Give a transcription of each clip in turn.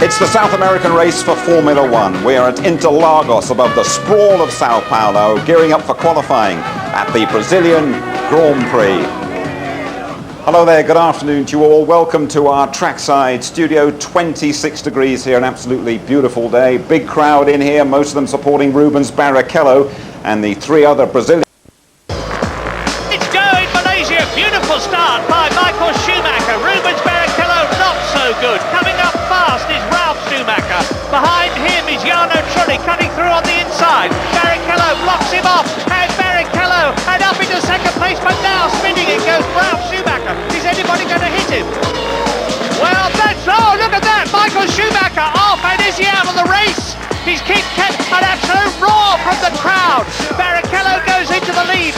It's the South American race for Formula One. We're at Interlagos above the sprawl of Sao Paulo, gearing up for qualifying at the Brazilian Grand Prix. Hello there, good afternoon to you all. Welcome to our trackside studio. 26 degrees here, an absolutely beautiful day. Big crowd in here, most of them supporting Rubens Barrichello and the three other Brazilians. It's going, Malaysia. Beautiful start by Michael Schumacher. Rubens Barrichello not so good. Coming up fast is Ralf Schumacher. Behind him is Jarno Trulli cutting through on the inside. Barrichello blocks him off. And Barrichello and up into second place, but now spinning it goes Ralf Schumacher. Is anybody going to hit him? Well, look at that. Michael Schumacher off, and is he out of the race? He's kept an absolute roar from the crowd. Barrichello goes into the lead.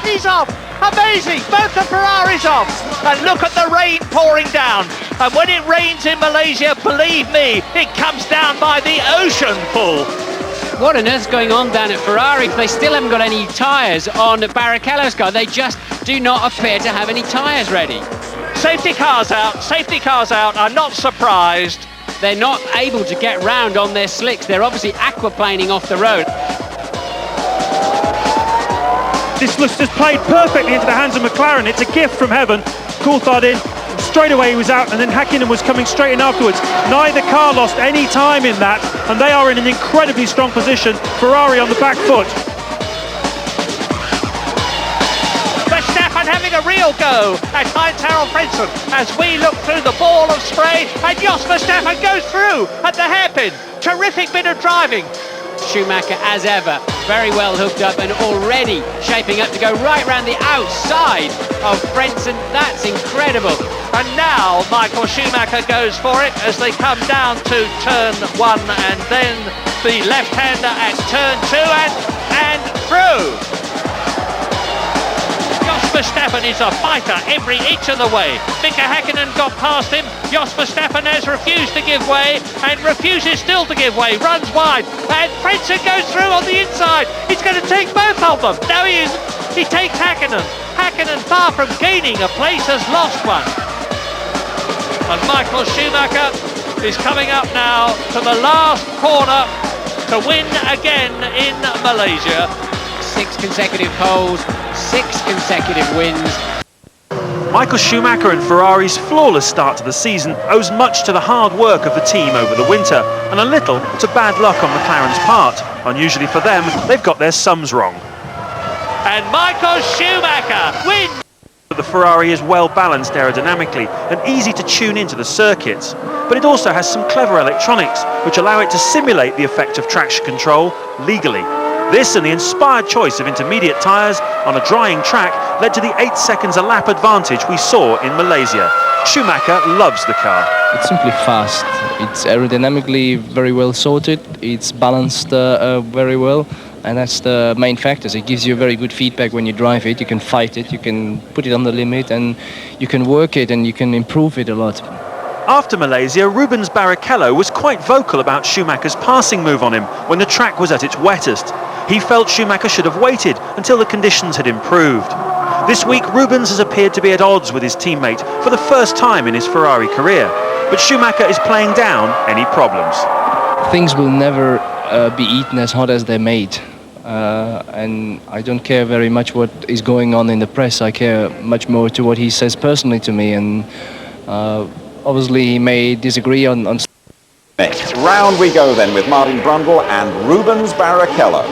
He's off. Amazing, both the Ferraris off. And look at the rain pouring down. And when it rains in Malaysia, believe me, it comes down by the ocean full. What on earth's going on down at Ferrari? They still haven't got any tyres on Barrichello's car. They just do not appear to have any tyres ready. Safety cars out. I'm not surprised. They're not able to get round on their slicks. They're obviously aquaplaning off the road. This looks just played perfectly into the hands of McLaren. It's a gift from heaven. Coulthard in, straight away he was out, and then Häkkinen was coming straight in afterwards. Neither car lost any time in that, and they are in an incredibly strong position. Ferrari on the back foot. Verstappen having a real go at Heinz-Harald Frentzen as we look through the ball of spray, and Jos Verstappen goes through at the hairpin. Terrific bit of driving. Schumacher, as ever, very well hooked up and already shaping up to go right round the outside of Frentzen. That's incredible. And now Michael Schumacher goes for it as they come down to turn 1 and then the left-hander at turn 2 and through. Jos Verstappen is a fighter every inch of the way. Mika Häkkinen got past him. Jos Verstappen has refused to give way and refuses still to give way. Runs wide and Frentzen goes through on the inside. He's going to take both of them. No, he isn't. He takes Häkkinen. Häkkinen, far from gaining a place, has lost one. And Michael Schumacher is coming up now to the last corner to win again in Malaysia. 6 consecutive poles, 6 consecutive wins. Michael Schumacher and Ferrari's flawless start to the season owes much to the hard work of the team over the winter and a little to bad luck on McLaren's part. Unusually for them, they've got their sums wrong. And Michael Schumacher wins! The Ferrari is well balanced aerodynamically and easy to tune into the circuits, but it also has some clever electronics which allow it to simulate the effect of traction control legally. This and the inspired choice of intermediate tyres on a drying track led to the 8 seconds a lap advantage we saw in Malaysia. Schumacher loves the car. It's simply fast. It's aerodynamically very well sorted. It's balanced very well. And that's the main factors. It gives you very good feedback when you drive it. You can fight it, you can put it on the limit, and you can work it and you can improve it a lot. After Malaysia, Rubens Barrichello was quite vocal about Schumacher's passing move on him when the track was at its wettest. He felt Schumacher should have waited until the conditions had improved. This week, Rubens has appeared to be at odds with his teammate for the first time in his Ferrari career, but Schumacher is playing down any problems. Things will never be eaten as hot as they're made. And I don't care very much what is going on in the press. I care much more to what he says personally to me, and obviously he may disagree on... Next round we go then with Martin Brundle and Rubens Barrichello.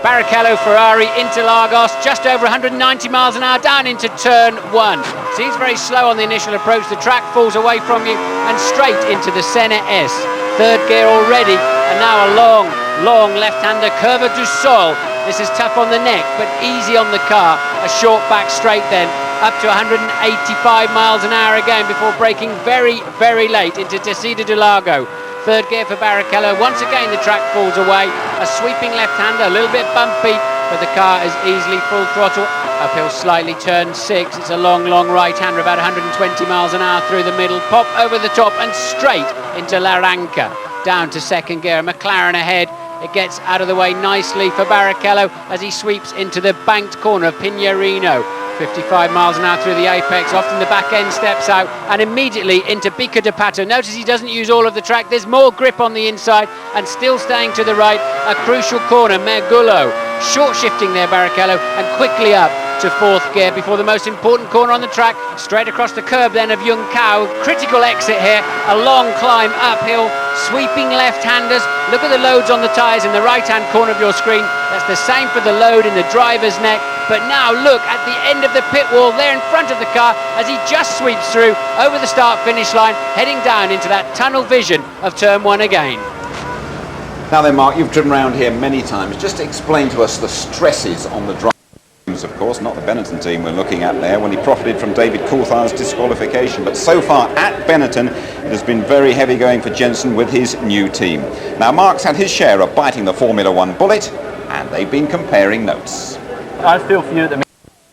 Barrichello, Ferrari, Interlagos, just over 190 miles an hour down into turn 1. Seems very slow on the initial approach. The track falls away from you and straight into the Senna S. Third gear already, and now a long left-hander, Curva du Sol. This is tough on the neck, but easy on the car. A short back straight then, up to 185 miles an hour again before braking very late into Descida do Lago. Third gear for Barrichello. Once again, the track falls away. A sweeping left-hander, a little bit bumpy, but the car is easily full throttle. Uphill slightly, turn 6. It's a long right-hander, about 120 miles an hour through the middle. Pop over the top and straight into Larranca. Down to second gear. McLaren ahead. It gets out of the way nicely for Barrichello as he sweeps into the banked corner of Pinheirino. 55 miles an hour through the apex, often the back end steps out and immediately into Bica de Pato. Notice he doesn't use all of the track, there's more grip on the inside and still staying to the right, a crucial corner, Mergullo, short shifting there Barrichello and quickly up to fourth gear before the most important corner on the track, straight across the curb then of Juncao, critical exit here, a long climb uphill, sweeping left-handers, look at the loads on the tyres in the right-hand corner of your screen, that's the same for the load in the driver's neck, but now look at the end of the pit wall there in front of the car as he just sweeps through over the start-finish line, heading down into that tunnel vision of turn 1 again. Now then, Mark, you've driven around here many times. Just explain to us the stresses on the driver. Of course, not the Benetton team we're looking at there when he profited from David Coulthard's disqualification. But so far at Benetton, it has been very heavy going for Jensen with his new team. Now, Mark's had his share of biting the Formula One bullet, and they've been comparing notes. I feel for you that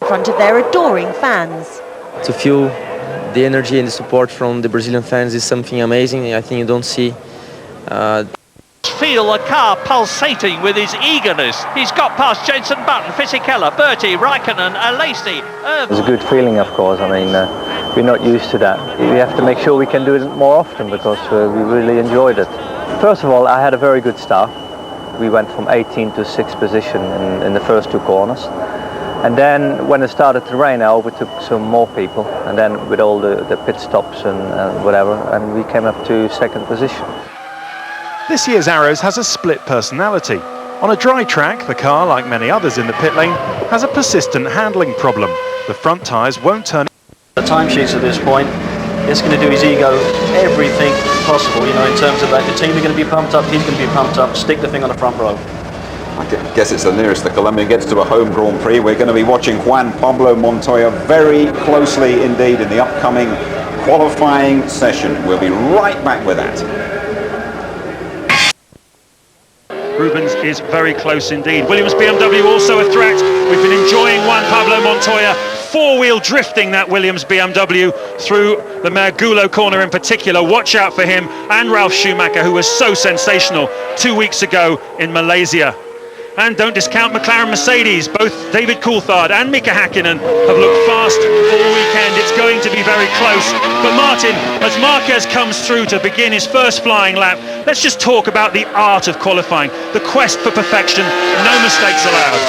In front of their adoring fans. to feel the energy and the support from the Brazilian fans is something amazing. I think you don't see. Feel the car pulsating with his eagerness. He's got past Jensen Button, Fisichella, Bertie, Raikkonen, Alesi, It was a good feeling, of course. I mean, we're not used to that. We have to make sure we can do it more often because we really enjoyed it. First of all, I had a very good start. We went from 18th to 6th position in the first 2 corners. And then when it started to rain, I overtook some more people. And then with all the pit stops and whatever, and we came up to 2nd position. This year's Arrows has a split personality. On a dry track, the car, like many others in the pit lane, has a persistent handling problem. The front tyres won't turn. The timesheets at this point, it's going to do his ego everything possible, you know, in terms of that. The team are going to be pumped up, he's going to be pumped up, stick the thing on the front row. I guess it's the nearest the Colombian gets to a home Grand Prix. We're going to be watching Juan Pablo Montoya very closely indeed in the upcoming qualifying session. We'll be right back with that. Rubens is very close indeed. Williams BMW also a threat. We've been enjoying Juan Pablo Montoya four-wheel drifting that Williams BMW through the Mergullo corner in particular. Watch out for him and Ralf Schumacher, who was so sensational 2 weeks ago in Malaysia. And don't discount McLaren Mercedes. Both David Coulthard and Mika Hakkinen have looked fast all weekend. It's going to be very close. But Martin, as Marquez comes through to begin his first flying lap, let's just talk about the art of qualifying, the quest for perfection, no mistakes allowed.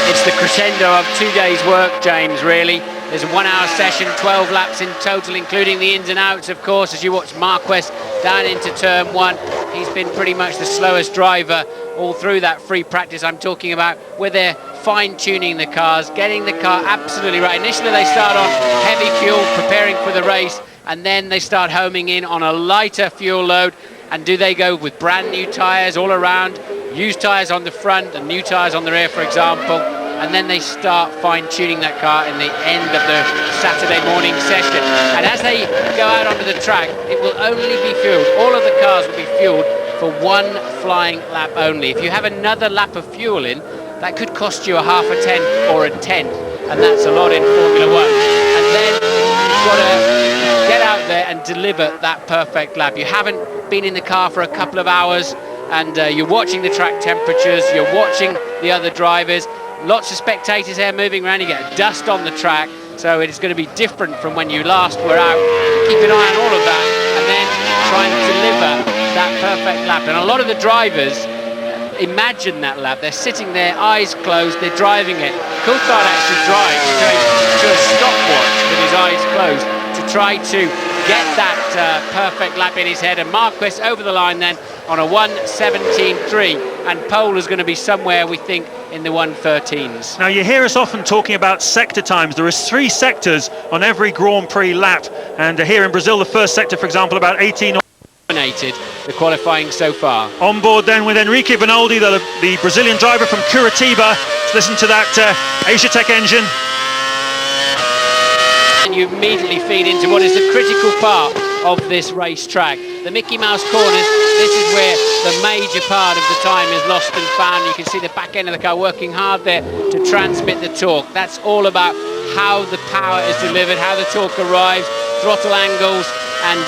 It's the crescendo of 2 days' work, James, really. There's a 1 hour session, 12 laps in total, including the ins and outs, of course, as you watch Marquez down into turn 1. He's been pretty much the slowest driver all through that free practice I'm talking about, where they're fine-tuning the cars, getting the car absolutely right. Initially they start on heavy fuel, preparing for the race, and then they start homing in on a lighter fuel load. And do they go with brand new tyres all around, used tyres on the front and new tyres on the rear, for example, and then they start fine-tuning that car in the end of the Saturday morning session. And as they go out onto the track, it will only be fueled, all of the cars will be fueled for 1 flying lap only. If you have another lap of fuel in, that could cost you a half a tenth or a tenth, and that's a lot in Formula One. And then you've got to get out there and deliver that perfect lap. You haven't been in the car for a couple of hours, and you're watching the track temperatures, you're watching the other drivers, lots of spectators here moving around, you get dust on the track, so it's going to be different from when you last were out. Keep an eye on all of that, and then try and deliver that perfect lap. And a lot of the drivers imagine that lap. They're sitting there, eyes closed, they're driving it. Coulthard actually drives to a stopwatch with his eyes closed to try to get that perfect lap in his head. And Marquez over the line then on a 1:17.3, and pole is going to be somewhere, we think, in the 1:13s. Now you hear us often talking about sector times. There is 3 sectors on every Grand Prix lap, and here in Brazil the first sector, for example, about 18 Dominated the qualifying so far. On board then with Enrique Benoldi, the Brazilian driver from Curitiba. Let's listen to that Asiatech engine. And you immediately feed into what is the critical part of this racetrack. The Mickey Mouse corners, this is where the major part of the time is lost and found. You can see the back end of the car working hard there to transmit the torque. That's all about how the power is delivered, how the torque arrives, throttle angles, and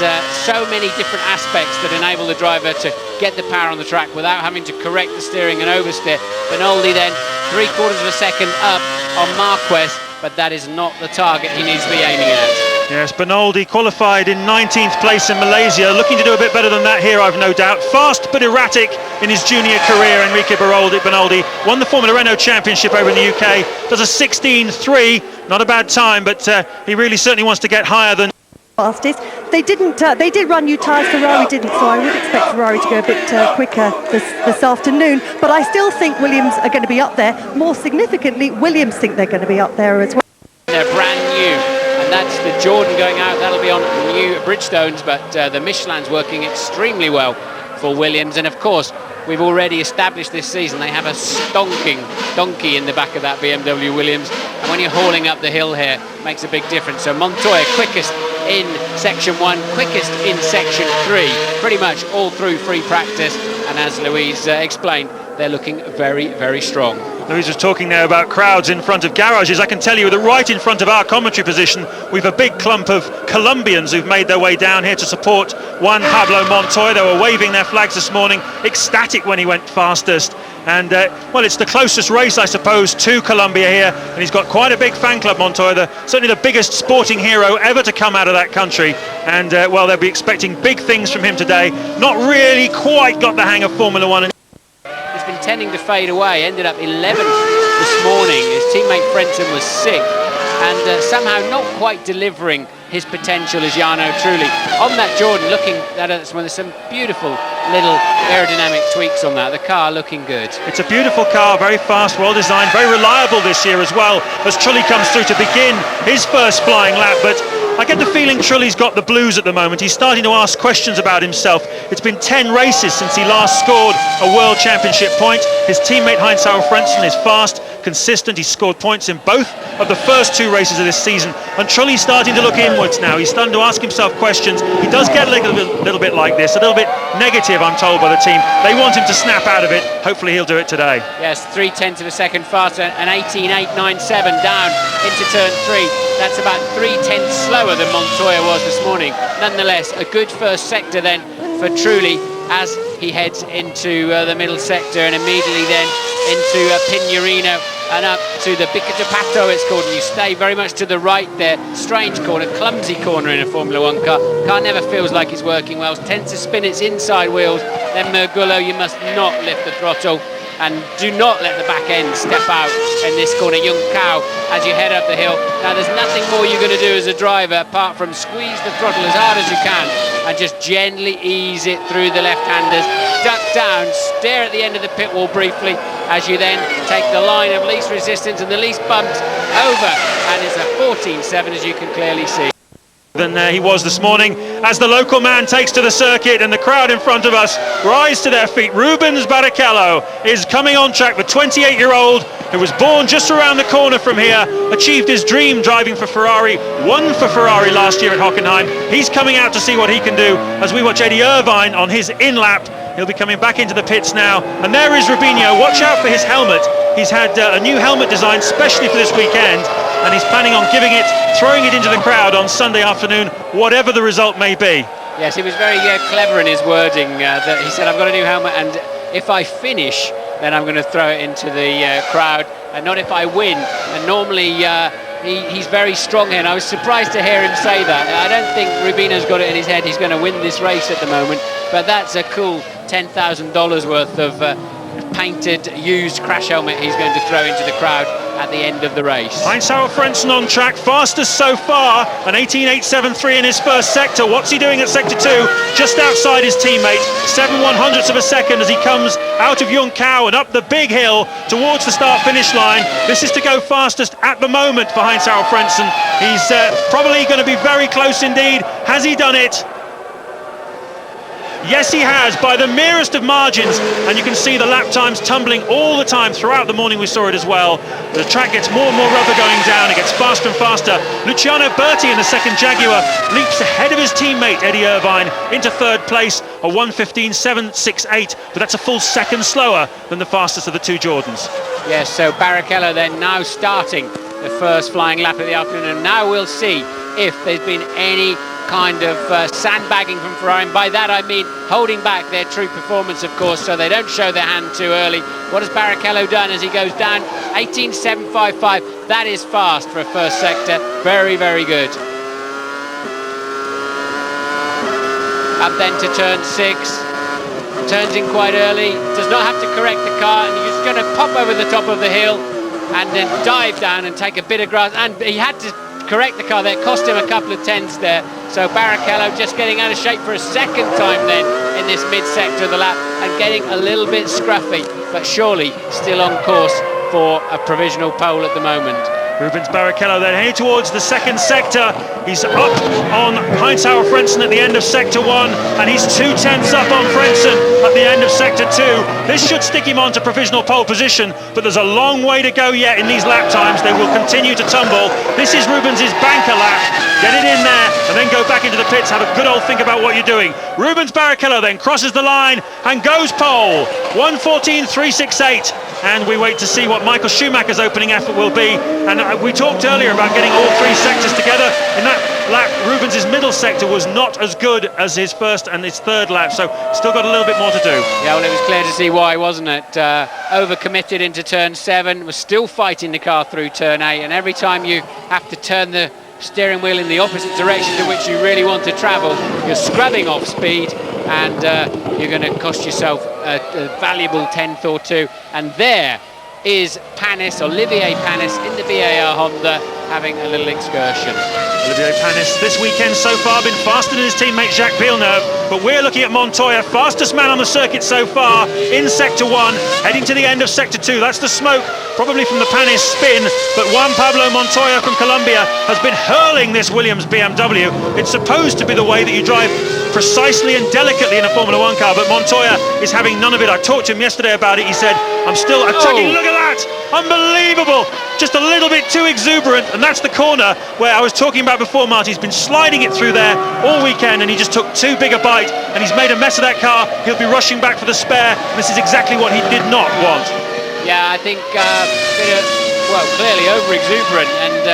so many different aspects that enable the driver to get the power on the track without having to correct the steering and oversteer. Benoldi then 3/4 of a second up on Marquez, but that is not the target he needs to be aiming at. Yes, Benaldi qualified in 19th place in Malaysia, looking to do a bit better than that here, I've no doubt. Fast but erratic in his junior career, Enrique Benaldi won the Formula Renault Championship over in the UK, does a 16.3, not a bad time, but he really certainly wants to get higher than Fastest. They did run new tyres, Ferrari didn't, so I would expect Ferrari to go a bit quicker this afternoon, but I still think Williams are going to be up there. More significantly, Williams think they're going to be up there as well. They're brand new. And that's the Jordan going out. That'll be on new Bridgestones, but the Michelin's working extremely well for Williams. And of course, we've already established this season they have a stonking donkey in the back of that BMW Williams. And when you're hauling up the hill here, it makes a big difference. So Montoya quickest in section 1, quickest in section 3, pretty much all through free practice. And as Louise explained, they're looking very, very strong. Louise was talking there about crowds in front of garages. I can tell you that right in front of our commentary position, we've a big clump of Colombians who've made their way down here to support Juan Pablo Montoya. They were waving their flags this morning, ecstatic when he went fastest. And, well, it's the closest race, I suppose, to Colombia here. And he's got quite a big fan club, Montoya, certainly the biggest sporting hero ever to come out of that country. And, well, they'll be expecting big things from him today. Not really quite got the hang of Formula One. He's been tending to fade away, ended up 11th this morning. His teammate Frenton was 6th, and somehow not quite delivering his potential as Jarno Trulli. On that Jordan, looking at it, there's some beautiful little aerodynamic tweaks on that. The car looking good. It's a beautiful car, very fast, well designed, very reliable this year as well, as Trulli comes through to begin his first flying lap. But I get the feeling Trulli's got the blues at the moment. He's starting to ask questions about himself. It's been 10 races since he last scored a World Championship point. His teammate Heinz-Harald Frentzen is fast, consistent. He's scored points in both of the first 2 races of this season. And Trulli's starting to look inwards now. He's starting to ask himself questions. He does get a little bit like this, a little bit negative, I'm told, by the team. They want him to snap out of it. Hopefully he'll do it today. Yes, 3/10 of a second faster, and 18.897 down into turn 3. That's about 3/10 slower than Montoya was this morning. Nonetheless, a good first sector then for Trulli as he heads into the middle sector, and immediately then into Pinerino and up to the Bica de Pato, it's called, and you stay very much to the right there. Strange corner, clumsy corner in a Formula 1 car. Car never feels like it's working well, tends to spin its inside wheels. Then Mergullo, you must not lift the throttle and do not let the back end step out in this corner. Young Cow as you head up the hill. Now there's nothing more you're going to do as a driver apart from squeeze the throttle as hard as you can and just gently ease it through the left-handers. Duck down, stare at the end of the pit wall briefly as you then take the line of least resistance and the least bumps over, and it's a 14.7 as you can clearly see. Than he was this morning as the local man takes to the circuit, and the crowd in front of us rise to their feet. Rubens Barrichello is coming on track, the 28-year-old who was born just around the corner from here, achieved his dream driving for Ferrari, won for Ferrari last year at Hockenheim. He's coming out to see what he can do as we watch Eddie Irvine on his in-lap. He'll be coming back into the pits now, and there is Rubinho. Watch out for his helmet. He's had a new helmet designed specially for this weekend, and he's planning on throwing it into the crowd on Sunday afternoon, whatever the result may be. Yes, he was very clever in his wording. That he said, I've got a new helmet, and if I finish, then I'm going to throw it into the crowd, and not if I win. And normally he's very strong here, and I was surprised to hear him say that. I don't think Rubino's got it in his head he's going to win this race at the moment, but that's a cool $10,000 worth of painted used crash helmet he's going to throw into the crowd at the end of the race. Heinz-Harald Frentzen on track, fastest so far, an 18.873 in his first sector. What's he doing at sector 2? Just outside his teammate, 7/100ths of a second as he comes out of Young Cow and up the big hill towards the start-finish line. This is to go fastest at the moment for Heinz-Harald Frentzen. He's probably going to be very close indeed. Has he done it? Yes, he has, by the merest of margins, and you can see the lap times tumbling all the time. Throughout the morning we saw it as well. The track gets more and more rubber going down, it gets faster and faster. Luciano Berti in the second Jaguar leaps ahead of his teammate Eddie Irvine into third place, a 1:15.768, but that's a full second slower than the fastest of the 2 Jordans. Yes, so Barrichello then now starting the first flying lap of the afternoon, and now we'll see if there's been any kind of sandbagging from Ferrari, and by that I mean holding back their true performance, of course, so they don't show their hand too early. What has Barrichello done as he goes down? 18.755. That is fast for a first sector. Very, very good. Up then to turn 6. Turns in quite early. Does not have to correct the car, and he's going to pop over the top of the hill and then dive down and take a bit of grass. And he had to correct the car there. It cost him a couple of tenths there. So Barrichello just getting out of shape for a second time then in this mid-sector of the lap and getting a little bit scruffy, but surely still on course for a provisional pole at the moment. Rubens Barrichello then heading towards the second sector. He's up on Heinz-Hauer Frentzen at the end of sector 1, and he's 2/10 up on Frentzen at the end of sector 2. This should stick him on to provisional pole position, but there's a long way to go yet in these lap times. They will continue to tumble. This is Rubens's banker lap. Get it in there and then go back into the pits. Have a good old think about what you're doing. Rubens Barrichello then crosses the line and goes pole. 1:14.368. And we wait to see what Michael Schumacher's opening effort will be. And we talked earlier about getting all 3 sectors together. In that lap, Rubens' middle sector was not as good as his first and his third lap, so still got a little bit more to do. Yeah, well, it was clear to see why, wasn't it? Overcommitted into turn 7, was still fighting the car through turn 8, and every time you have to turn the steering wheel in the opposite direction to which you really want to travel, you're scrubbing off speed, and you're going to cost yourself a valuable tenth or two. And there is Panis, Olivier Panis, in the BAR Honda, having a little excursion. Olivier Panis this weekend so far been faster than his teammate Jacques Villeneuve, but we're looking at Montoya, fastest man on the circuit so far in sector 1, heading to the end of sector 2. That's the smoke, probably from the Panis spin, but Juan Pablo Montoya from Colombia has been hurling this Williams BMW. It's supposed to be the way that you drive precisely and delicately in a Formula 1 car, but Montoya is having none of it. I talked to him yesterday about it. He said, I'm still attacking. Look at that! Unbelievable! Just a little bit too exuberant, and that's the corner where I was talking about before, Marty. He's been sliding it through there all weekend, and he just took too big a bite, and he's made a mess of that car. He'll be rushing back for the spare. This is exactly what he did not want. Yeah, I think clearly over-exuberant, and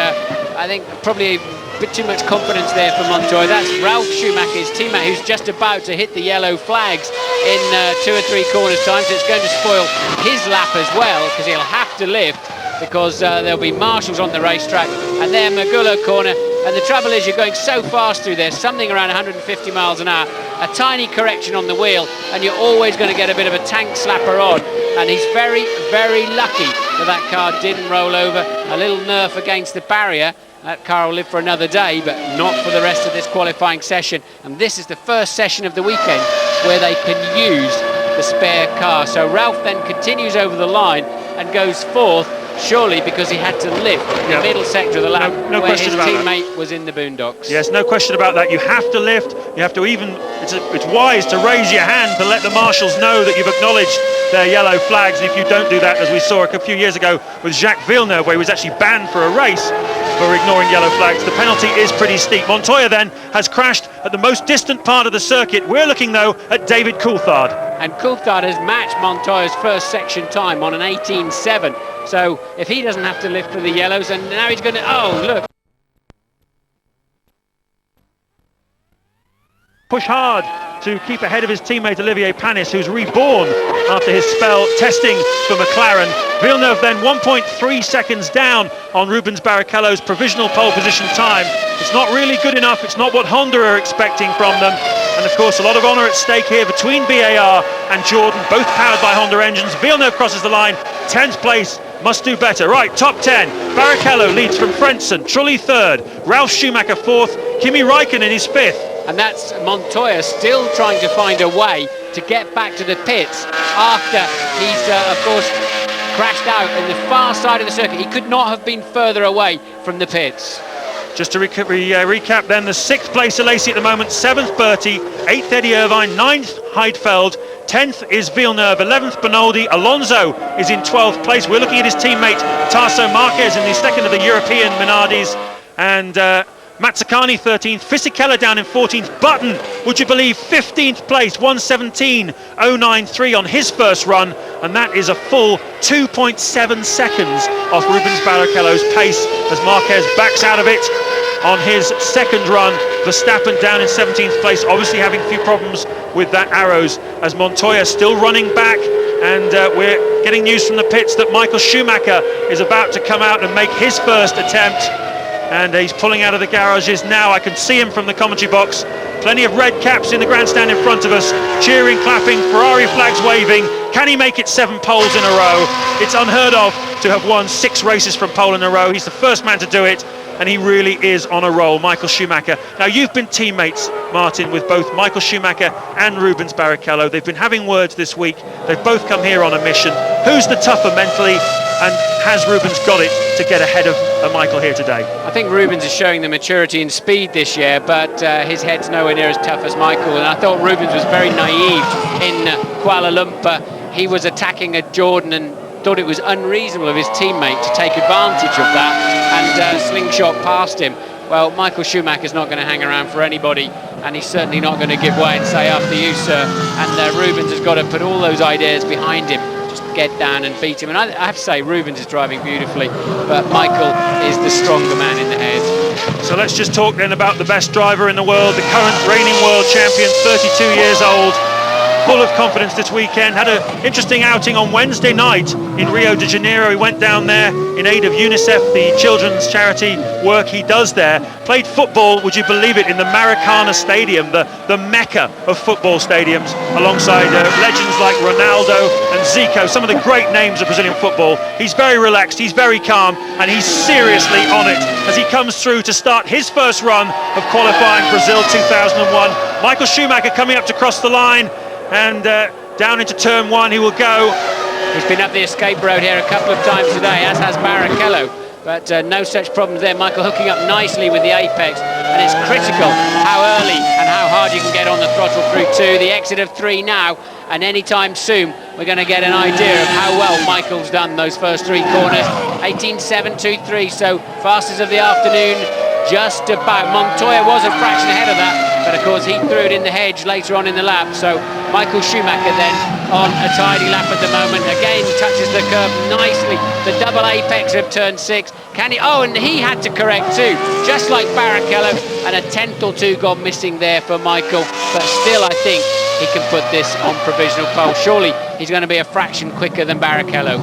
I think probably a bit too much confidence there for Montoya. That's Ralf Schumacher's teammate, who's just about to hit the yellow flags in 2 or 3 corners time, so it's going to spoil his lap as well, because he'll have to lift, because there'll be marshals on the racetrack. And there, Magullo corner, and the trouble is you're going so fast through there, something around 150 miles an hour, a tiny correction on the wheel, and you're always going to get a bit of a tank slapper on. And he's very, very lucky that car didn't roll over. A little nerf against the barrier. That car will live for another day, but not for the rest of this qualifying session. And this is the first session of the weekend where they can use the spare car. So Ralf then continues over the line and goes fourth, surely because he had to lift in the middle sector of the lap, where his teammate was in the boondocks. Yes, no question about that. You have to lift. You have to even, it's wise to raise your hand to let the marshals know that you've acknowledged their yellow flags. And if you don't do that, as we saw a few years ago with Jacques Villeneuve, where he was actually banned for a race for ignoring yellow flags, the penalty is pretty steep. Montoya then has crashed at the most distant part of the circuit. We're looking though at David Coulthard. And Coulthard has matched Montoya's first section time on an 18.7. So if he doesn't have to lift for the yellows, and now he's going to, oh look. Push hard to keep ahead of his teammate Olivier Panis, who's reborn after his spell testing for McLaren. Villeneuve then 1.3 seconds down on Rubens Barrichello's provisional pole position time. It's not really good enough. It's not what Honda are expecting from them. And of course, a lot of honour at stake here between BAR and Jordan, both powered by Honda engines. Villeneuve crosses the line, 10th place, must do better. Right, top 10. Barrichello leads from Frentzen, Trulli third, Ralf Schumacher fourth, Kimi Räikkönen is fifth. And that's Montoya still trying to find a way to get back to the pits after he's, of course, crashed out in the far side of the circuit. He could not have been further away from the pits. Just to recap then, the 6th place Alesi at the moment, 7th Bertie, 8th Eddie Irvine, 9th Heidfeld, 10th is Villeneuve, 11th Benaldi, Alonso is in 12th place. We're looking at his teammate Tarso Marquez in the second of the European Minardis, and Mazzacani 13th, Fisichella down in 14th, Button, would you believe, 15th place, 1:17.093 on his first run, and that is a full 2.7 seconds off Rubens Barrichello's pace as Marquez backs out of it. on his second run. Verstappen down in 17th place, obviously having a few problems with that arrows, as Montoya still running back. And we're getting news from the pits that Michael Schumacher is about to come out and make his first attempt. And he's pulling out of the garages now. I can see him from the commentary box. Plenty of red caps in the grandstand in front of us, cheering, clapping, Ferrari flags waving. Can he make it 7 poles in a row? It's unheard of to have won 6 races from pole in a row. He's the first man to do it, and he really is on a roll, Michael Schumacher. Now, you've been teammates, Martin, with both Michael Schumacher and Rubens Barrichello. They've been having words this week. They've both come here on a mission. Who's the tougher mentally, and has Rubens got it to get ahead of Michael here today? I think Rubens is showing the maturity and speed this year, but his head's nowhere near as tough as Michael. And I thought Rubens was very naive in Kuala Lumpur. He was attacking at Jordan and thought it was unreasonable of his teammate to take advantage of that and slingshot past him. Well, Michael Schumacher's not going to hang around for anybody, and he's certainly not going to give way and say, after you, sir. And Rubens has got to put all those ideas behind him, just get down and beat him. And I have to say, Rubens is driving beautifully, but Michael is the stronger man in the head. So let's just talk then about the best driver in the world, the current reigning world champion, 32 years old. Full of confidence this weekend, had an interesting outing on Wednesday night in Rio de Janeiro. He went down there in aid of UNICEF, the children's charity work he does there. Played football, would you believe it, in the Maracana Stadium, the mecca of football stadiums, alongside legends like Ronaldo and Zico, some of the great names of Brazilian football. He's very relaxed, he's very calm, and he's seriously on it as he comes through to start his first run of qualifying Brazil 2001. Michael Schumacher coming up to cross the line, and down into turn 1 he will go. He's been up the escape road here a couple of times today, as has Barrichello, but no such problems there. Michael hooking up nicely with the apex, and it's critical how early and how hard you can get on the throttle through 2. The exit of 3 now, and anytime soon we're going to get an idea of how well Michael's done those first 3 corners. 18.723, so fastest of the afternoon, just about. Montoya was a fraction ahead of that, but of course he threw it in the hedge later on in the lap. So Michael Schumacher then on a tidy lap at the moment. Again touches the curb nicely. The double apex of turn 6. Can he? Oh, and he had to correct too, just like Barrichello, and a tenth or 2 got missing there for Michael. But still, I think he can put this on provisional pole. Surely he's going to be a fraction quicker than Barrichello.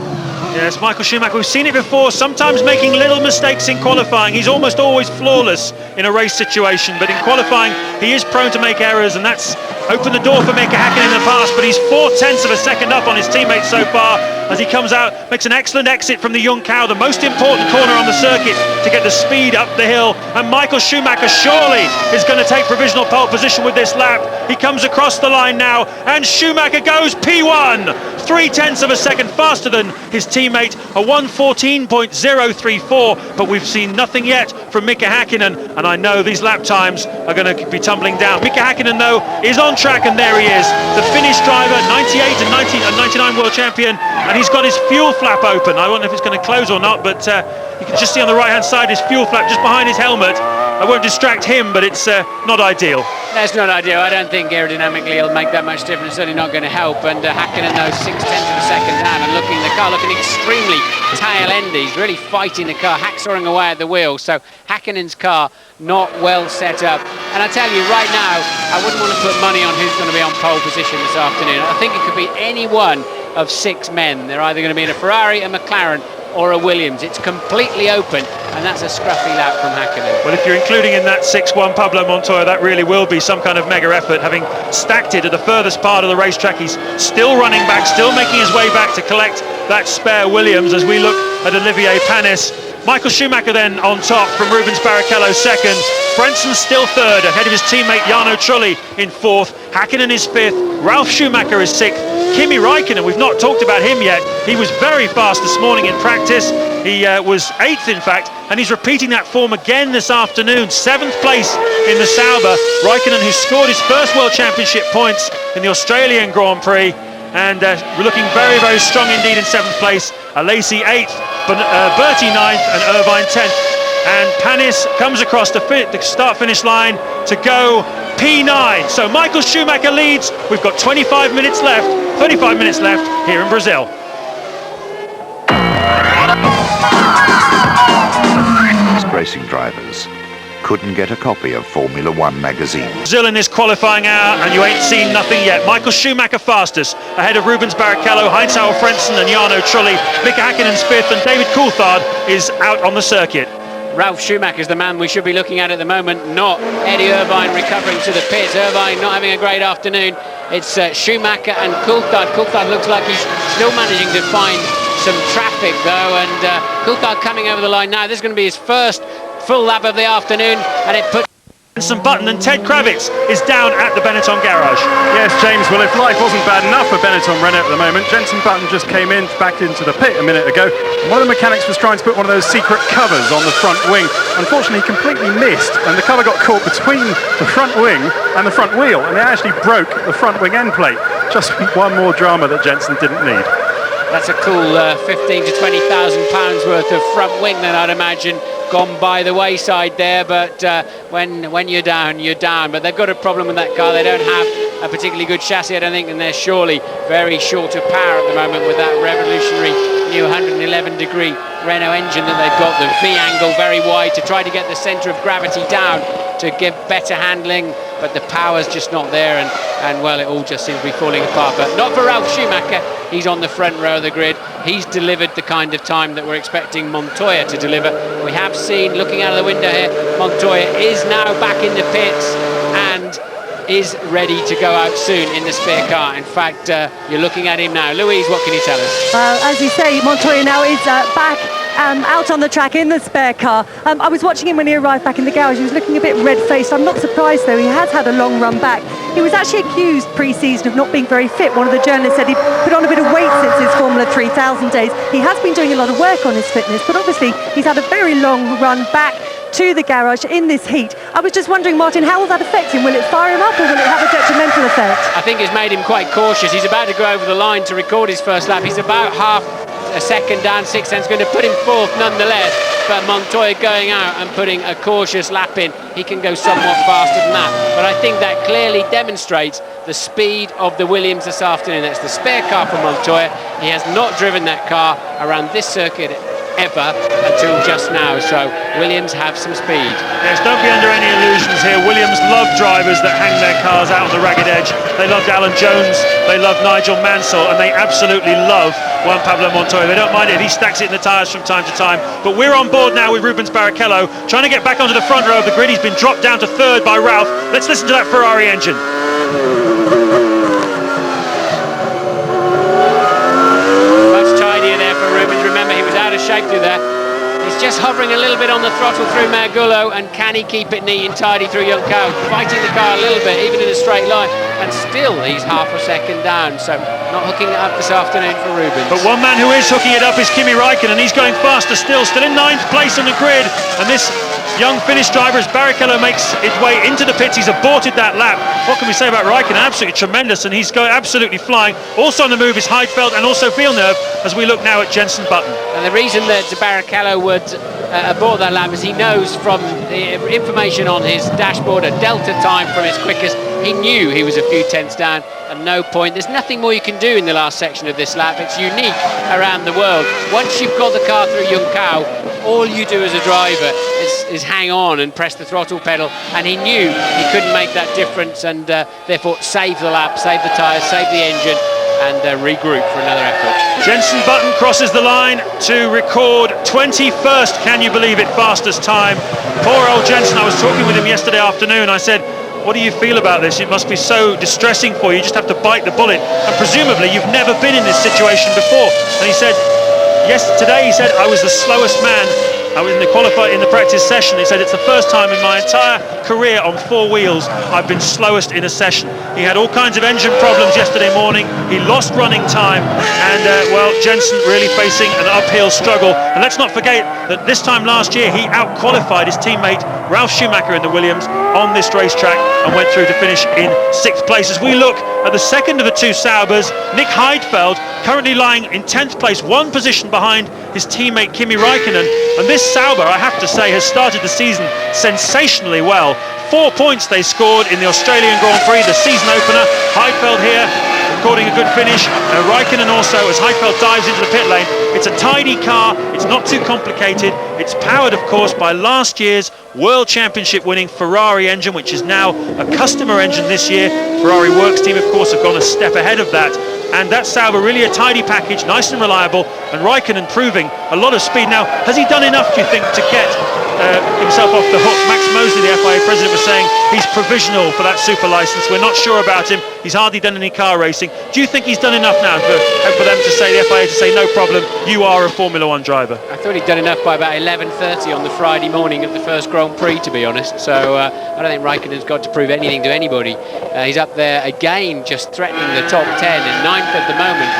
Yes, Michael Schumacher, we've seen it before, sometimes making little mistakes in qualifying. He's almost always flawless in a race situation, but in qualifying he is prone to make errors, and that's opened the door for Mika Häkkinen in the past. But he's 0.4 of a second up on his teammates so far as he comes out, makes an excellent exit from the Young Cow, the most important corner on the circuit to get the speed up the hill. And Michael Schumacher surely is going to take provisional pole position with this lap. He comes across the line now, and Schumacher goes P1, 0.3 of a second faster than his teammate, a 1:14.034, but we've seen nothing yet from Mika Häkkinen, and I know these lap times are going to be tumbling down. Mika Häkkinen, though, is on track, and there he is, the Finnish driver, 98 and 99 world champion, and he's got his fuel flap open. I wonder if it's going to close or not, but you can just see on the right hand side his fuel flap just behind his helmet. I won't distract him, but it's not ideal. That's not ideal. I don't think aerodynamically it'll make that much difference. Certainly not going to help. And Häkkinen, though, 0.6 of a second down, and the car looking extremely tail-endy. He's really fighting the car, hacksawing away at the wheel. So Häkkinen's car not well set up. And I tell you right now, I wouldn't want to put money on who's going to be on pole position this afternoon. I think it could be any one of 6 men. They're either going to be in a Ferrari, a McLaren, or a Williams. It's completely open, and that's a scruffy lap from Häkkinen. Well, if you're including in that 6-1 Pablo Montoya, that really will be some kind of mega effort, having stacked it at the furthest part of the racetrack. He's still running back, still making his way back to collect that spare Williams as we look at Olivier Panis. Michael Schumacher then on top from Rubens Barrichello second. Frentzen still third, ahead of his teammate Jarno Trulli in fourth. Häkkinen is fifth. Ralf Schumacher is sixth. Kimi Räikkönen, we've not talked about him yet. He was very fast this morning in practice. He was 8th, in fact, and he's repeating that form again this afternoon. 7th place in the Sauber. Räikkönen, who scored his first World Championship points in the Australian Grand Prix, and we're looking very, very strong indeed in 7th place. Alesi 8th, Bertie 9th, and Irvine 10th. And Panis comes across the start-finish line to go P9. So Michael Schumacher leads. We've got 35 minutes left here in Brazil. Racing drivers, couldn't get a copy of Formula One magazine. Brazil in this qualifying hour, and you ain't seen nothing yet. Michael Schumacher fastest, ahead of Rubens Barrichello, Heinz-Harald Frentzen and Jarno Trulli. Mika Häkkinen's fifth, and David Coulthard is out on the circuit. Ralf Schumacher is the man we should be looking at the moment, not Eddie Irvine recovering to the pits. Irvine not having a great afternoon. It's Schumacher and Coulthard. Coulthard looks like he's still managing to find some traffic though, and Coulthard coming over the line now. This is going to be his first full lap of the afternoon, and it puts Jenson Button, and Ted Kravitz is down at the Benetton garage. Yes, James, well, if life wasn't bad enough for Benetton Renault at the moment, Jenson Button just came back into the pit a minute ago. One of the mechanics was trying to put one of those secret covers on the front wing. Unfortunately, he completely missed, and the cover got caught between the front wing and the front wheel, and it actually broke the front wing end plate. Just one more drama that Jenson didn't need. That's a cool 15 to 20,000 pounds worth of front wing then, I'd imagine, gone by the wayside there. But when you're down, you're down. But they've got a problem with that car. They don't have a particularly good chassis, I don't think, and they're surely very short of power at the moment with that revolutionary new 111-degree Renault engine that they've got. The V-angle very wide to try to get the centre of gravity down to give better handling, but the power's just not there, and well, it all just seems to be falling apart. But not for Ralf Schumacher. He's on the front row of the grid. He's delivered the kind of time that we're expecting Montoya to deliver. We have seen, looking out of the window here, Montoya is now back in the pits and is ready to go out soon in the spare car. In fact, you're looking at him now. Louise, what can you tell us? As you say, Montoya now is back out on the track in the spare car. I was watching him when he arrived back in the garage. He was looking a bit red-faced. I'm not surprised, though. He has had a long run back. He was actually accused pre-season of not being very fit. One of the journalists said he put on a bit of weight since his Formula 3000 days. He has been doing a lot of work on his fitness, but obviously he's had a very long run back to the garage in this heat. I was just wondering, Martin, how will that affect him? Will it fire him up, or will it have a detrimental effect? I think it's made him quite cautious. He's about to go over the line to record his first lap. He's about half a second down, 6 cents, going to put him fourth nonetheless. But Montoya going out and putting a cautious lap in, he can go somewhat faster than that. But I think that clearly demonstrates the speed of the Williams this afternoon. That's the spare car for Montoya. He has not driven that car around this circuit ever until just now, so Williams have some speed. Yes, don't be under any illusions here. Williams love drivers that hang their cars out on the ragged edge. They loved Alan Jones, they loved Nigel Mansell, and they absolutely love Juan Pablo Montoya. They don't mind it if he stacks it in the tyres from time to time. But we're on board now with Rubens Barrichello, trying to get back onto the front row of the grid. He's been dropped down to third by Ralph. Let's listen to that Ferrari engine. Shape through there. He's just hovering a little bit on the throttle through Margullo, and can he keep it neat and tidy through Young Cow, fighting the car a little bit even in a straight line, and still he's half a second down, so not hooking it up this afternoon for Rubens. But one man who is hooking it up is Kimi Räikkönen, and he's going faster still in ninth place on the grid, and this young Finnish driver, as Barrichello makes his way into the pits, he's aborted that lap. What can we say about Räikkönen? Absolutely tremendous, and he's going absolutely flying. Also on the move is Heidfeld and also Villeneuve, as we look now at Jenson Button. And the reason that Barrichello would abort that lap is he knows from the information on his dashboard a delta time from his quickest. He knew he was a few tenths down, and no point. There's nothing more you can do in the last section of this lap. It's unique around the world. Once you've got the car through Young Cow, all you do as a driver is hang on and press the throttle pedal, and he knew he couldn't make that difference, and therefore save the lap, save the tyres, save the engine, and regroup for another effort. Jenson Button crosses the line to record 21st, can you believe it, fastest time. Poor old Jenson. I was talking with him yesterday afternoon. I said, what do you feel about this? It must be so distressing for you. You just have to bite the bullet, and presumably you've never been in this situation before. And he said, yes, today he said, I was the slowest man. I was in the practice session. He said, it's the first time in my entire career on four wheels I've been slowest in a session. He had all kinds of engine problems yesterday morning. He lost running time, and well, Jenson really facing an uphill struggle. And let's not forget that this time last year he out-qualified his teammate Ralf Schumacher in the Williams on this racetrack and went through to finish in 6th place. As we look at the second of the two Saubers, Nick Heidfeld currently lying in 10th place, one position behind his teammate Kimi Räikkönen. And this Sauber, I have to say, has started the season sensationally well. 4 points they scored in the Australian Grand Prix, the season opener. Heidfeld here recording a good finish. Raikkonen also, as Heidfeld dives into the pit lane. It's a tidy car, it's not too complicated. It's powered, of course, by last year's World Championship winning Ferrari engine, which is now a customer engine this year. Ferrari Works team, of course, have gone a step ahead of that. And that Sauber, really a tidy package, nice and reliable, and Raikkonen proving a lot of speed. Now, has he done enough, do you think, to get himself off the hook? Max Mosley, the FIA president, was saying he's provisional for that super license. We're not sure about him. He's hardly done any car racing. Do you think he's done enough now for them to say, the FIA to say, no problem, you are a Formula One driver? I thought he'd done enough by about 11:30 on the Friday morning of the first Grand Prix, to be honest. So I don't think Raikkonen's got to prove anything to anybody. He's up there again, just threatening the top 10 in 9th at the moment.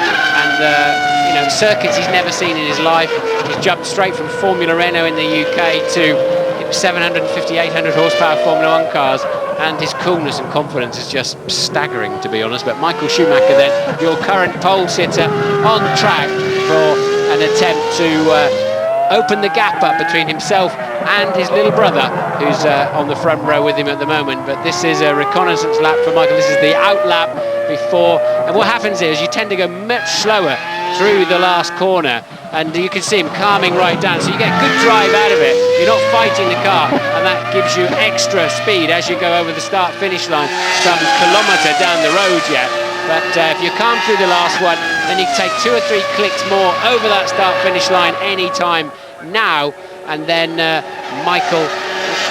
And you know, circuits he's never seen in his life. He's jumped straight from Formula Renault in the UK to 750, 800 horsepower Formula One cars. And his coolness and confidence is just staggering, to be honest. But Michael Schumacher then, your current pole sitter, on track for an attempt to open the gap up between himself and his little brother, who's on the front row with him at the moment. But this is a reconnaissance lap for Michael. This is the out lap before. And what happens is you tend to go much slower through the last corner, and you can see him calming right down, so you get a good drive out of it. You're not fighting the car, and that gives you extra speed as you go over the start-finish line, some kilometre down the road yet. But if you calm through the last one, then you can take 2 or 3 clicks more over that start-finish line any time now, and then Michael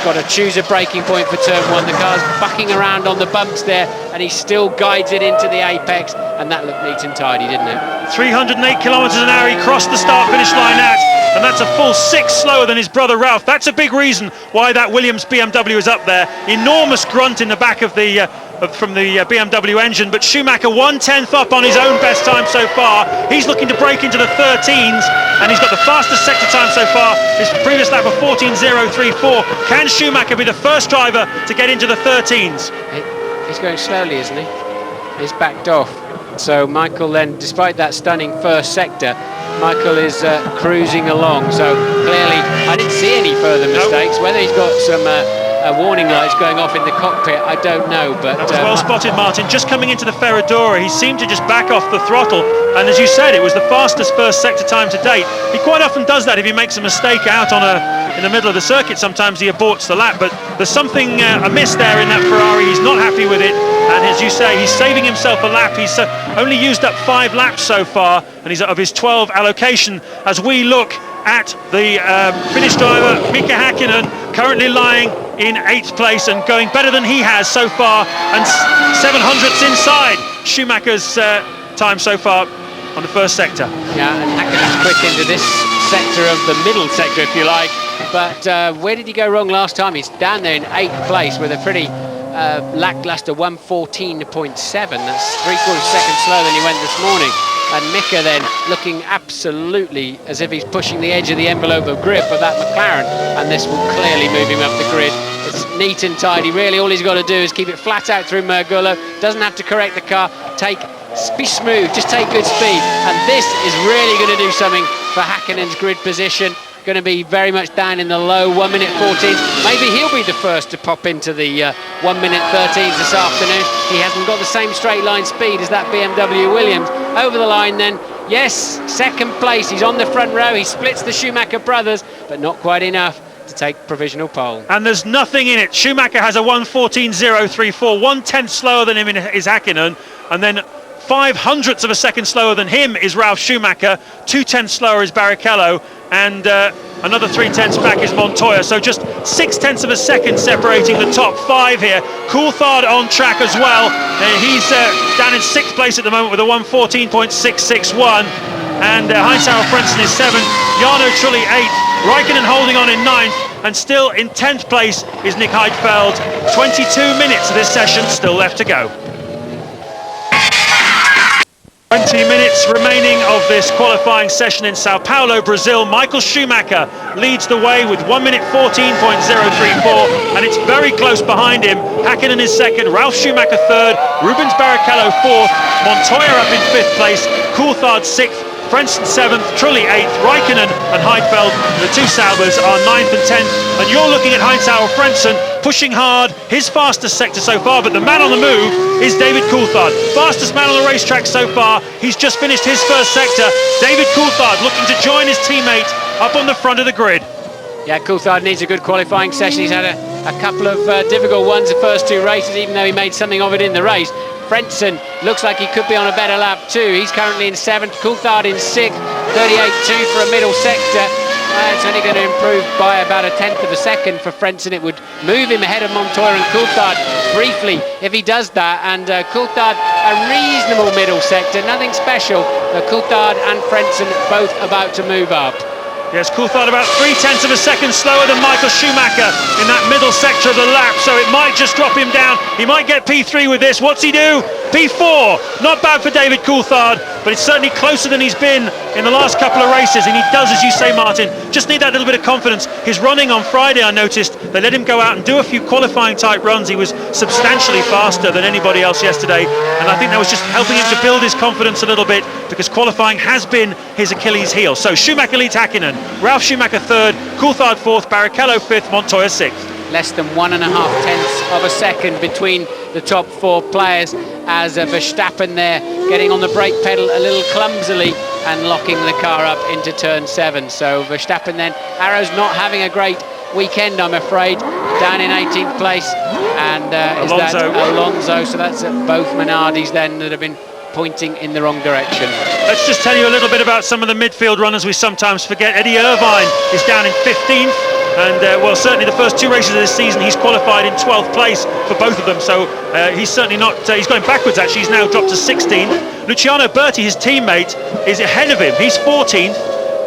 got to choose a braking point for turn 1. The car's bucking around on the bumps there, and he still guides it into the apex, and that looked neat and tidy, didn't it? 308 kilometres an hour he crossed the start-finish line at, and that's a full 6 slower than his brother Ralph. That's a big reason why that Williams BMW is up there. Enormous grunt in the back of the from the BMW engine, but Schumacher 1/10 up on his own best time so far. He's looking to break into the 13s, and he's got the fastest sector time so far. His previous lap of 14.034. Can Schumacher be the first driver to get into the 13s? He's going slowly, isn't he? He's backed off. So Michael then, despite that stunning first sector, Michael is cruising along. So clearly, I didn't see any further mistakes. Whether he's got some warning lights going off in the cockpit, I don't know. But that was well spotted, Martin. Just coming into the Ferradura, he seemed to just back off the throttle. And as you said, it was the fastest first sector time to date. He quite often does that if he makes a mistake out on in the middle of the circuit. Sometimes he aborts the lap, but there's something amiss there in that Ferrari. He's not happy with it, and as you say, he's saving himself a lap. He's only used up 5 laps so far, and he's of his 12 allocation. As we look at the Finnish driver Mika Häkkinen, currently lying in 8th place and going better than he has so far, and 700ths inside Schumacher's time so far on the first sector. Yeah, and Häkkinen's quick into this sector of the middle sector, if you like. But where did he go wrong last time? He's down there in 8th place with a pretty lackluster 1:14.7. That's 3/4 seconds slower than he went this morning. And Mika then looking absolutely as if he's pushing the edge of the envelope of grip of that McLaren, and this will clearly move him up the grid. It's neat and tidy. Really, all he's got to do is keep it flat out through Mergullo. Doesn't have to correct the car. Be smooth, just take good speed. And this is really going to do something for Häkkinen's grid position. Going to be very much down in the low 1:14. Maybe he'll be the first to pop into the 1:13 this afternoon. He hasn't got the same straight line speed as that BMW Williams. Over the line then, yes, 2nd place. He's on the front row. He splits the Schumacher brothers, but not quite enough to take provisional pole. And there's nothing in it. Schumacher has a 1:14.034, 1/10 slower than him is Häkkinen, and then 0.05 of a second slower than him is Ralf Schumacher, 2/10 slower is Barrichello, and another 3/10 back is Montoya. So just 0.6 of a second separating the top 5 here. Coulthard on track as well. He's down in 6th place at the moment with a 1:14.661. And Heinz-Harald Frentzen is 7th, Jarno Trulli 8th, Raikkonen holding on in 9th, and still in 10th place is Nick Heidfeld. 22 minutes of this session still left to go. 20 minutes remaining of this qualifying session in Sao Paulo, Brazil. Michael Schumacher leads the way with 1:14.034, and it's very close behind him. Häkkinen is 2nd, Ralf Schumacher 3rd, Rubens Barrichello 4th, Montoya up in 5th place, Coulthard 6th, Frentzen 7th, Trulli 8th, Raikkonen and Heidfeld, the 2 Saubers, are 9th and 10th, and you're looking at Heinz-Harald Frentzen pushing hard, his fastest sector so far, but the man on the move is David Coulthard. Fastest man on the racetrack so far. He's just finished his first sector. David Coulthard looking to join his teammate up on the front of the grid. Yeah, Coulthard needs a good qualifying session. He's had a couple of difficult ones the first two races, even though he made something of it in the race. Frentzen looks like he could be on a better lap too. He's currently in 7th, Coulthard in 6th, 38.2 for a middle sector. It's only going to improve by about 1/10 of a second for Frentzen. It would move him ahead of Montoya and Coulthard briefly if he does that. And Coulthard, a reasonable middle sector, nothing special. Coulthard and Frentzen both about to move up. Yes, Coulthard about 0.3 of a second slower than Michael Schumacher in that middle sector of the lap, so it might just drop him down. He might get P3 with this. What's he do? P4. Not bad for David Coulthard, but it's certainly closer than he's been in the last couple of races, and he does, as you say, Martin, just need that little bit of confidence. His running on Friday, I noticed, they let him go out and do a few qualifying type runs. He was substantially faster than anybody else yesterday, and I think that was just helping him to build his confidence a little bit, because qualifying has been his Achilles heel. So Schumacher leads Häkkinen, Ralf Schumacher 3rd, Coulthard 4th, Barrichello 5th, Montoya 6th. Less than 1.5 tenths of a second between the top 4 players, as Verstappen there getting on the brake pedal a little clumsily and locking the car up into turn 7. So Verstappen then, Arrow's not having a great weekend, I'm afraid, down in 18th place, and is that Alonso, so that's both Minardis then that have been pointing in the wrong direction. Let's just tell you a little bit about some of the midfield runners we sometimes forget. Eddie Irvine is down in 15th, and well, certainly the first 2 races of this season he's qualified in 12th place for both of them, so he's certainly not, he's going backwards actually. He's now dropped to 16th. Luciano Berti, his teammate, is ahead of him. He's 14th,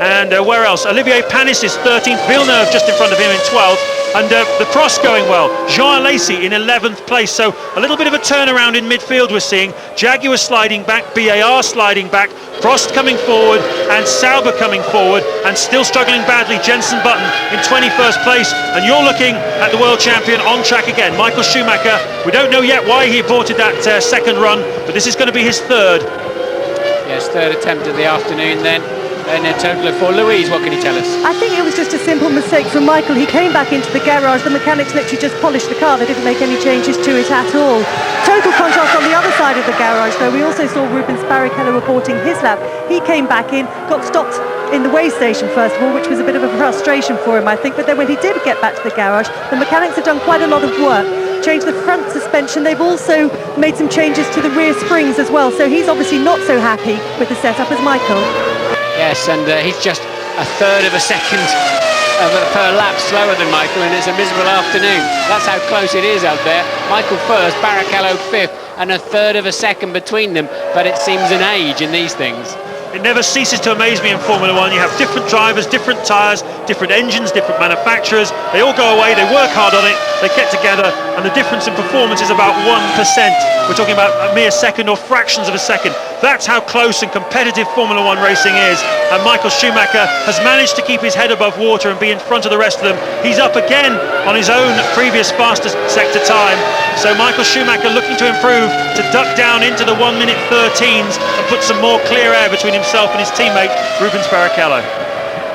and where else? Olivier Panis is 13th, Villeneuve just in front of him in 12th, and the Prost going well. Jean Alesi in 11th place, so a little bit of a turnaround in midfield we're seeing. Jaguar sliding back, BAR sliding back, Prost coming forward, and Sauber coming forward, and still struggling badly, Jenson Button in 21st place, and you're looking at the world champion on track again, Michael Schumacher. We don't know yet why he aborted that second run, but this is going to be his 3rd. Yes, 3rd attempt of the afternoon then. And a total of 4. Louise, what can you tell us? I think it was just a simple mistake from Michael. He came back into the garage. The mechanics literally just polished the car. They didn't make any changes to it at all. Total contrast on the other side of the garage, though. We also saw Rubens Barrichello reporting his lap. He came back in, got stopped in the weigh station first of all, which was a bit of a frustration for him, I think. But then when he did get back to the garage, the mechanics have done quite a lot of work. Changed the front suspension. They've also made some changes to the rear springs as well. So he's obviously not so happy with the setup as Michael. Yes, and he's just 1/3 of a second per lap slower than Michael, and it's a miserable afternoon. That's how close it is out there. Michael 1st, Barrichello 5th, and 1/3 of a second between them, but it seems an age in these things. It never ceases to amaze me in Formula One. You have different drivers, different tyres, different engines, different manufacturers. They all go away, they work hard on it, they get together, and the difference in performance is about 1%. We're talking about a mere second or fractions of a second. That's how close and competitive Formula One racing is. And Michael Schumacher has managed to keep his head above water and be in front of the rest of them. He's up again on his own previous fastest sector time. So Michael Schumacher looking to improve, to duck down into the 1 minute 13s and put some more clear air between himself and his teammate Rubens Barrichello.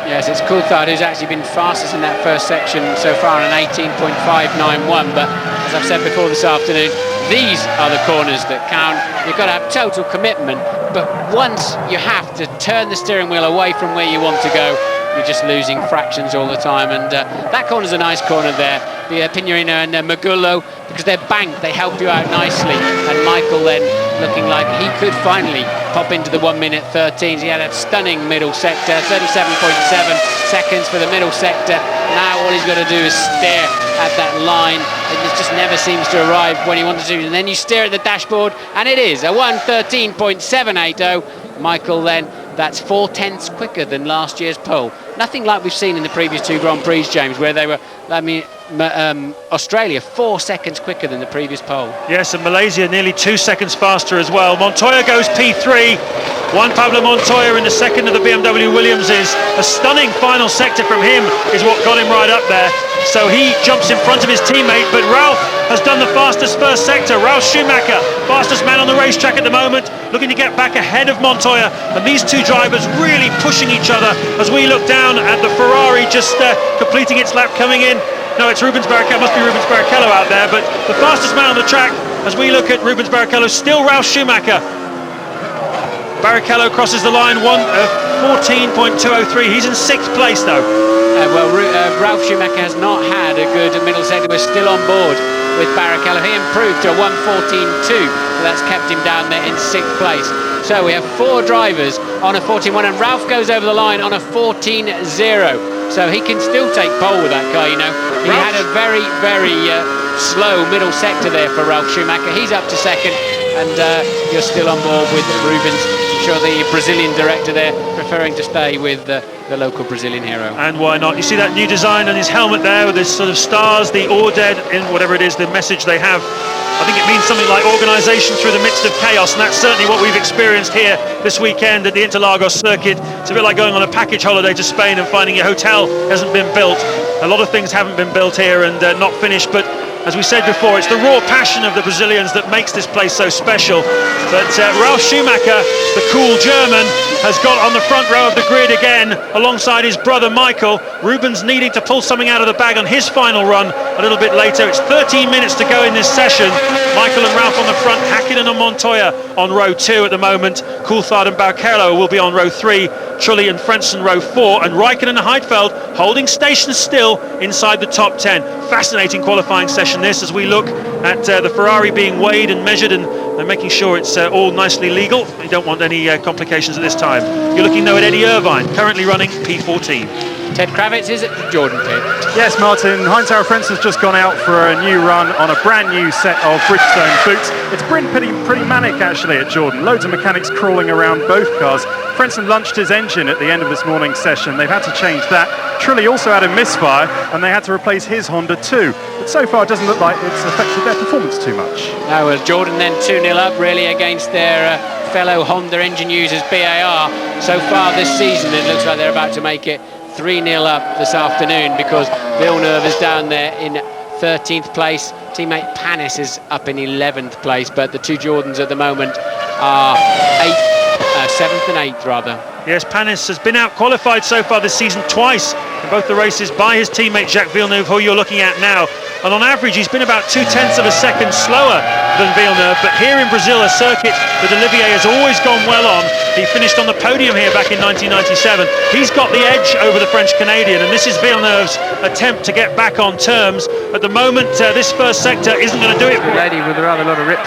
Yes, it's Coulthard who's actually been fastest in that first section so far, an 18.591, but as I've said before this afternoon, these are the corners that count. You've got to have total commitment, but once you have to turn the steering wheel away from where you want to go, you're just losing fractions all the time, and that corner's a nice corner there. The Pinerino and Magullo, because they're banked, they help you out nicely, and Michael then looking like he could finally pop into the 1 minute 13s. He had a stunning middle sector, 37.7 seconds for the middle sector. Now all he's got to do is stare at that line. It just never seems to arrive when he wants to, and then you stare at the dashboard and it is a 1:13.780. Michael then, that's 4/10 quicker than last year's pole. Nothing like we've seen in the previous 2 Grand Prix, James, where they were, Australia 4 seconds quicker than the previous pole. Yes, and Malaysia nearly 2 seconds faster as well. Montoya goes P3. Juan Pablo Montoya in the second of the BMW Williamses. A stunning final sector from him is what got him right up there. So he jumps in front of his teammate, but Ralf has done the fastest first sector. Ralf Schumacher, fastest man on the racetrack at the moment, looking to get back ahead of Montoya. And these 2 drivers really pushing each other as we look down at the Ferrari just completing its lap coming in. No, it's Rubens Barrichello. Must be Rubens Barrichello out there. But the fastest man on the track, as we look at Rubens Barrichello, still Ralf Schumacher. Barrichello crosses the line, 14.203. He's in 6th place though. Ralf Schumacher has not had a good middle sector. We're still on board with Barrichello. He improved to a 1:14.2, so that's kept him down there in 6th place. So we have 4 drivers on a 14.1, and Ralf goes over the line on a 14.0. So he can still take pole with that car, you know. He had a very, very slow middle sector there for Ralf Schumacher. He's up to 2nd, and you're still on board with Rubens. I'm sure the Brazilian director there preferring to stay with the local Brazilian hero. And why not? You see that new design on his helmet there with his sort of stars, the Orded in whatever it is, the message they have. I think it means something like organisation through the midst of chaos, and that's certainly what we've experienced here this weekend at the Interlagos circuit. It's a bit like going on a package holiday to Spain and finding your hotel hasn't been built. A lot of things haven't been built here and not finished, but as we said before, it's the raw passion of the Brazilians that makes this place so special. But Ralf Schumacher, the cool German, has got on the front row of the grid again alongside his brother Michael. Rubens needing to pull something out of the bag on his final run a little bit later. It's 13 minutes to go in this session. Michael and Ralf on the front, Häkkinen and Montoya on row 2 at the moment. Coulthard and Barrichello will be on row 3, Trulli and Frentzen row 4, and Raikkonen and Heidfeld holding station still inside the top 10. Fascinating qualifying session this, as we look at the Ferrari being weighed and measured and making sure it's all nicely legal. You don't want any complications at this time. You're looking though at Eddie Irvine, currently running P14. Ted Kravitz is at the Jordan pit. Yes, Martin, Heinz-Harald Frenzen's just gone out for a new run on a brand new set of Bridgestone boots. It's pretty manic actually at Jordan. Loads of mechanics crawling around both cars. Frentzen lunched his engine at the end of this morning's session. They've had to change that. Trulli also had a misfire and they had to replace his Honda too. But so far it doesn't look like it's affected their performance too much. No, well, Jordan then 2-0 up really against their fellow Honda engine users BAR. So far this season it looks like they're about to make it 3-0 up this afternoon, because Villeneuve is down there in 13th place. Teammate Panis is up in 11th place, but the 2 Jordans at the moment are 7th and 8th rather. Yes, Panis has been out-qualified so far this season twice in both the races by his teammate Jacques Villeneuve, who you're looking at now. And on average, he's been about 0.2 seconds slower than Villeneuve. But here in Brazil, a circuit that Olivier has always gone well on. He finished on the podium here back in 1997. He's got the edge over the French-Canadian, and this is Villeneuve's attempt to get back on terms. At the moment, this first sector isn't going to do it. Lady with a rather lot of rip